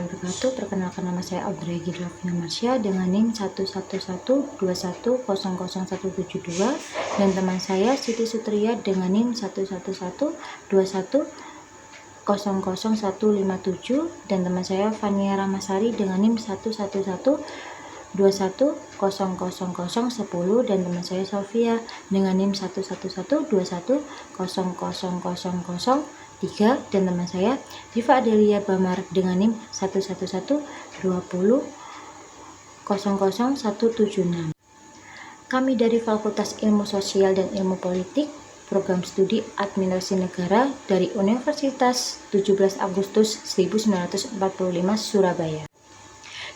warahmatullahi wabarakatuh. Perkenalkan, nama saya Audrey Gidrafina Marsya dengan NIM 11121200172 dan teman saya Siti Sutria dengan NIM 11121000157 dan teman saya Fania Ramasari dengan NIM 11121000010 dan teman saya Sofia dengan NIM 11121200003 dan teman saya Diva Adelia Bamar dengan NIM 11120000176. Kami dari Fakultas Ilmu Sosial dan Ilmu Politik, Program Studi Administrasi Negara dari Universitas 17 Agustus 1945 Surabaya.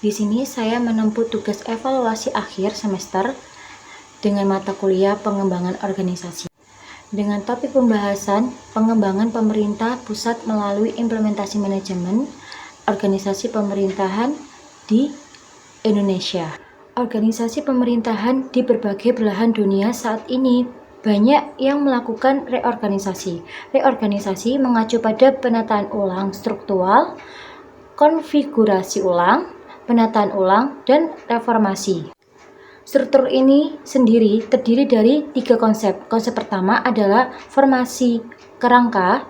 Di sini saya menempuh tugas evaluasi akhir semester dengan mata kuliah pengembangan organisasi. Dengan topik pembahasan pengembangan pemerintah pusat melalui implementasi manajemen organisasi pemerintahan di Indonesia. Organisasi pemerintahan di berbagai belahan dunia saat ini banyak yang melakukan reorganisasi. Reorganisasi mengacu pada penataan ulang struktural, konfigurasi ulang, penataan ulang, dan reformasi. Struktur ini sendiri terdiri dari 3 konsep. Konsep pertama adalah formasi kerangka,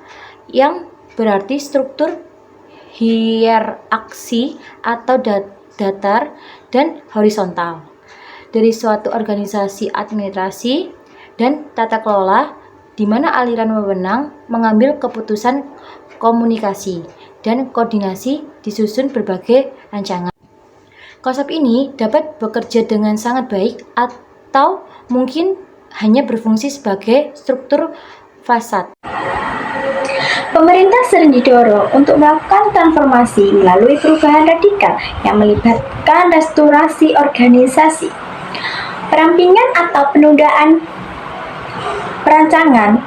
yang berarti struktur hierarki atau datar dan horizontal dari suatu organisasi administrasi dan tata kelola, di mana aliran wewenang mengambil keputusan, komunikasi dan koordinasi disusun berbagai rancangan. Konsep ini dapat bekerja dengan sangat baik atau mungkin hanya berfungsi sebagai struktur fasad. Pemerintah sering didorong untuk melakukan transformasi melalui perubahan radikal yang melibatkan restorasi organisasi, perampingan atau penundaan perancangan,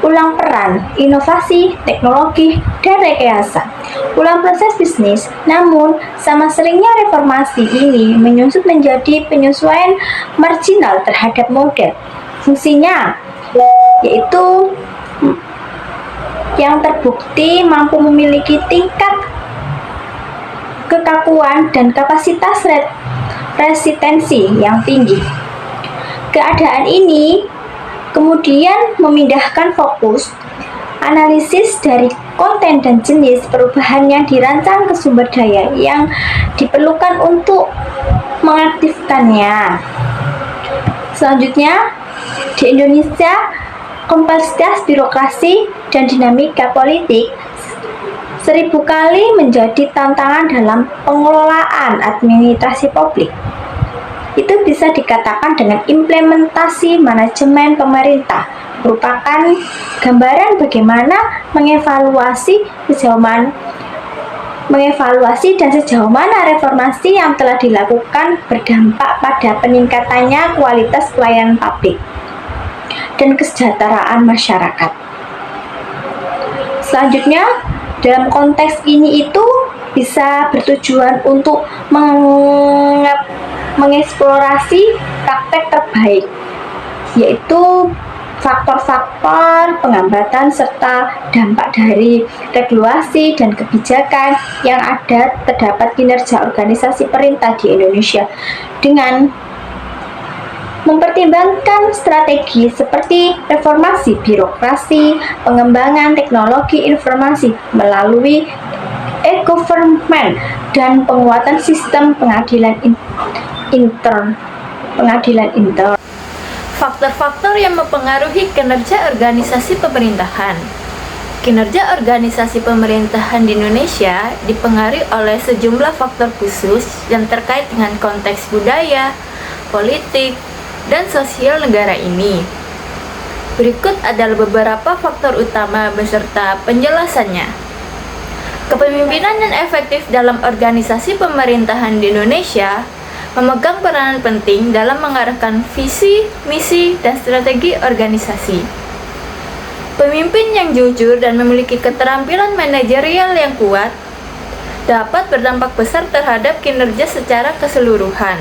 ulang peran, inovasi, teknologi, dan rekayasa, ulang proses bisnis. Namun, sama seringnya reformasi ini menyusup menjadi penyesuaian marginal terhadap model fungsinya, yaitu yang terbukti mampu memiliki tingkat kekakuan dan kapasitas resistensi yang tinggi. Keadaan ini kemudian memindahkan fokus analisis dari konten dan jenis perubahan yang dirancang ke sumber daya yang diperlukan untuk mengaktifkannya. Selanjutnya, di Indonesia, kompleksitas birokrasi dan dinamika politik 1000 kali menjadi tantangan dalam pengelolaan administrasi publik. Itu bisa dikatakan dengan implementasi manajemen pemerintah merupakan gambaran bagaimana mengevaluasi dan sejauh mana reformasi yang telah dilakukan berdampak pada peningkatannya kualitas pelayanan publik dan kesejahteraan masyarakat. Selanjutnya, dalam konteks ini itu bisa bertujuan untuk mengeksplorasi praktek terbaik, yaitu faktor-faktor penghambatan serta dampak dari regulasi dan kebijakan yang terdapat kinerja organisasi pemerintah di Indonesia dengan mempertimbangkan strategi seperti reformasi birokrasi, pengembangan teknologi informasi melalui e-government, dan penguatan sistem pengadilan intern. Faktor-faktor yang mempengaruhi kinerja organisasi pemerintahan. Kinerja organisasi pemerintahan di Indonesia dipengaruhi oleh sejumlah faktor khusus yang terkait dengan konteks budaya, politik, dan sosial negara ini. Berikut adalah beberapa faktor utama beserta penjelasannya. Kepemimpinan yang efektif dalam organisasi pemerintahan di Indonesia memegang peranan penting dalam mengarahkan visi, misi, dan strategi organisasi. Pemimpin yang jujur dan memiliki keterampilan manajerial yang kuat dapat berdampak besar terhadap kinerja secara keseluruhan.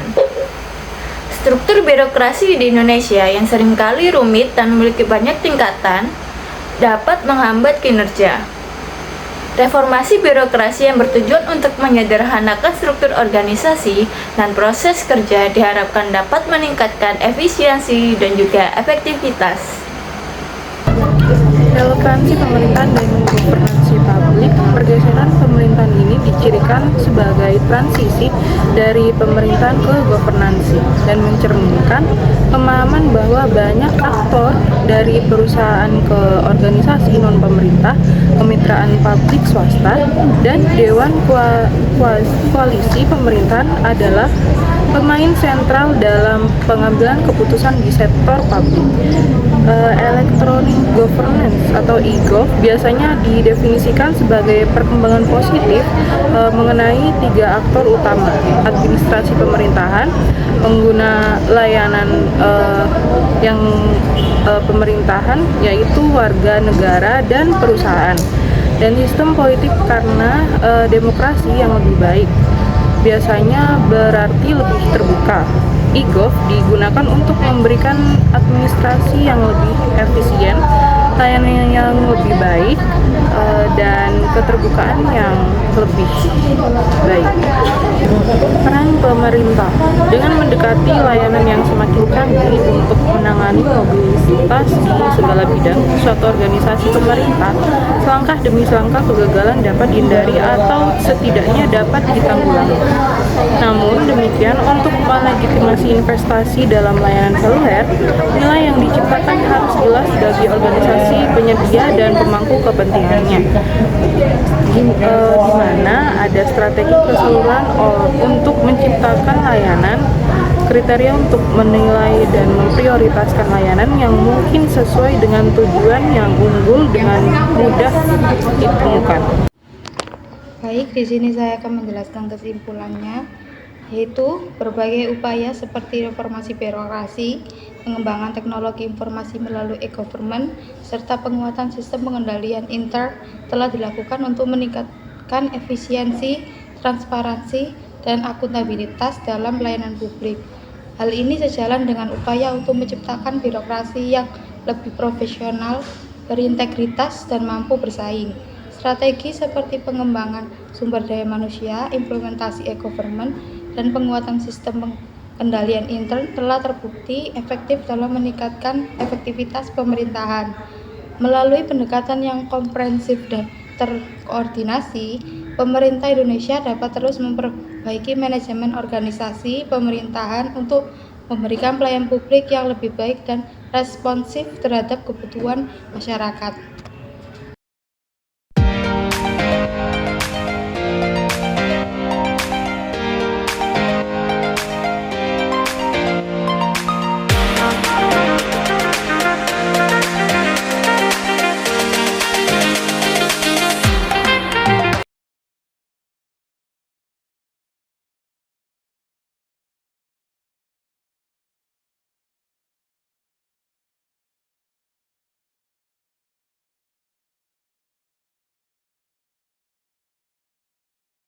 Struktur birokrasi di Indonesia yang seringkali rumit dan memiliki banyak tingkatan dapat menghambat kinerja. Reformasi birokrasi yang bertujuan untuk menyederhanakan struktur organisasi dan proses kerja diharapkan dapat meningkatkan efisiensi dan juga efektivitas. Relevansi pemerintahan dan governansi publik. Pergeseran pemerintahan ini dicirikan sebagai transisi dari pemerintahan ke governansi dan mencerminkan pemahaman bahwa banyak aktor dari perusahaan ke organisasi non-pemerintah, kemitraan publik swasta, dan dewan koalisi pemerintahan adalah pemain sentral dalam pengambilan keputusan di sektor publik. Electronic governance atau e-gov biasanya didefinisikan sebagai perkembangan positif mengenai 3 aktor utama: administrasi pemerintahan, pengguna layanan yang pemerintahan yaitu warga negara dan perusahaan, dan sistem politik karena demokrasi yang lebih baik biasanya berarti lebih terbuka. E-gov digunakan untuk memberikan administrasi yang lebih efisien, layanan yang lebih baik, dan keterbukaan yang lebih baik. Peran pemerintah dengan mendekati layanan yang semakin canggih untuk menangani mobilitas di segala bidang suatu organisasi pemerintah, selangkah demi selangkah kegagalan dapat dihindari atau setidaknya dapat ditanggulangi. Namun demikian, untuk melegitimasi investasi dalam layanan seluler, nilai yang diciptakan harus jelas bagi organisasi penyedia dan pemangku kepentingannya, di mana ada strategi keseluruhan untuk menciptakan layanan, kriteria untuk menilai dan memprioritaskan layanan yang mungkin sesuai dengan tujuan yang unggul dengan mudah ditemukan. Baik, di sini saya akan menjelaskan kesimpulannya, yaitu berbagai upaya seperti reformasi birokrasi, pengembangan teknologi informasi melalui e-government, serta penguatan sistem pengendalian intern telah dilakukan untuk meningkatkan efisiensi, transparansi, dan akuntabilitas dalam pelayanan publik. Hal ini sejalan dengan upaya untuk menciptakan birokrasi yang lebih profesional, berintegritas, dan mampu bersaing. Strategi seperti pengembangan sumber daya manusia, implementasi e-government, dan penguatan sistem pengendalian intern telah terbukti efektif dalam meningkatkan efektivitas pemerintahan. Melalui pendekatan yang komprehensif dan terkoordinasi, pemerintah Indonesia dapat terus memperbaiki manajemen organisasi pemerintahan untuk memberikan pelayanan publik yang lebih baik dan responsif terhadap kebutuhan masyarakat.